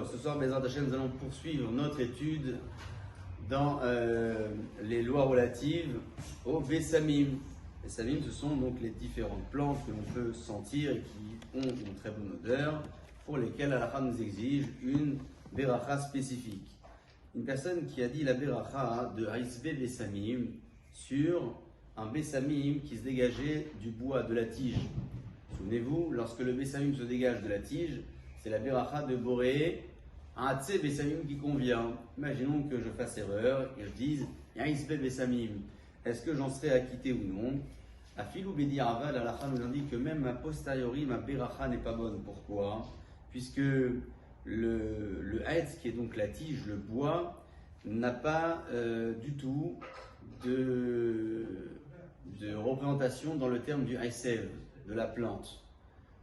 Ce soir, Bezrat Hashem, nous allons poursuivre notre étude dans les lois relatives aux Bessamim. Les Bessamim, ce sont donc les différentes plantes que l'on peut sentir et qui ont une très bonne odeur, pour lesquelles Halakha nous exige une Beracha spécifique. Une personne qui a dit la Beracha de Haïsbe Bessamim sur un Bessamim qui se dégageait du bois, de la tige. Souvenez-vous, lorsque le Bessamim se dégage de la tige, c'est la Beracha de Boré, un Hatse Bessamim qui convient. Imaginons que je fasse erreur et je dise Haïsbe Bessamim. Est-ce que j'en serai acquitté ou non? À Filou Bedi Arva, l'Halakha nous indique que même a posteriori, ma Beracha n'est pas bonne. Pourquoi? Puisque le Haetz, qui est donc la tige, le bois, n'a pas du tout de représentation dans le terme du Haïsev, de la plante.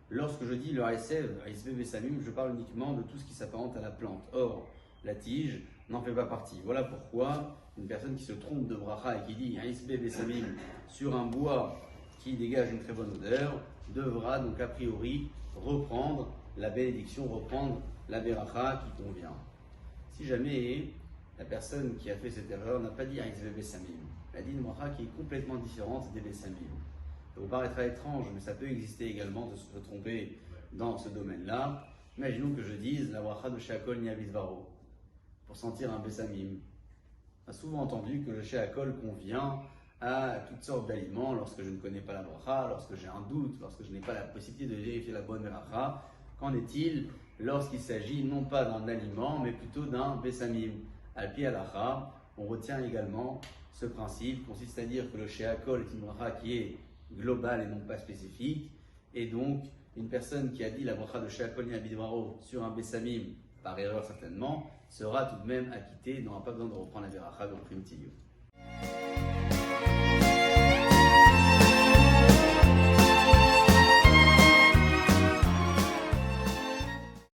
Lorsque je dis le Haïsev, Haïsbe Bessamim, je parle uniquement de tout ce qui s'apparente à la plante. Or, la tige n'en fait pas partie. Voilà pourquoi une personne qui se trompe de bracha et qui dit Haïsbe Bessamim sur un bois qui dégage une très bonne odeur, devra donc a priori reprendre la bénédiction, reprendre la beracha qui convient. Si jamais la personne qui a fait cette erreur n'a pas dit Haïsbe Bessamim, elle a dit une bracha qui est complètement différente des Bessamim. Ça vous paraîtra étrange, mais ça peut exister également de se tromper dans ce domaine-là. Imaginons que je dise la bracha de Sheakol Niavisvaro pour sentir un Bessamim. On a souvent entendu que le Sheakol convient à toutes sortes d'aliments lorsque je ne connais pas la bracha, lorsque j'ai un doute, lorsque je n'ai pas la possibilité de vérifier la bonne bracha. Qu'en est-il lorsqu'il s'agit non pas d'un aliment, mais plutôt d'un Bessamim? Al-Pi Halacha, on retient également ce principe, consiste à dire que le Sheakol est une bracha qui est globale et non pas spécifique, et donc une personne qui a dit la bracha de Sheakol Niavisvaro sur un Bessamim, par erreur certainement, sera tout de même acquittée, n'aura pas besoin de reprendre la beracha de Primitilio.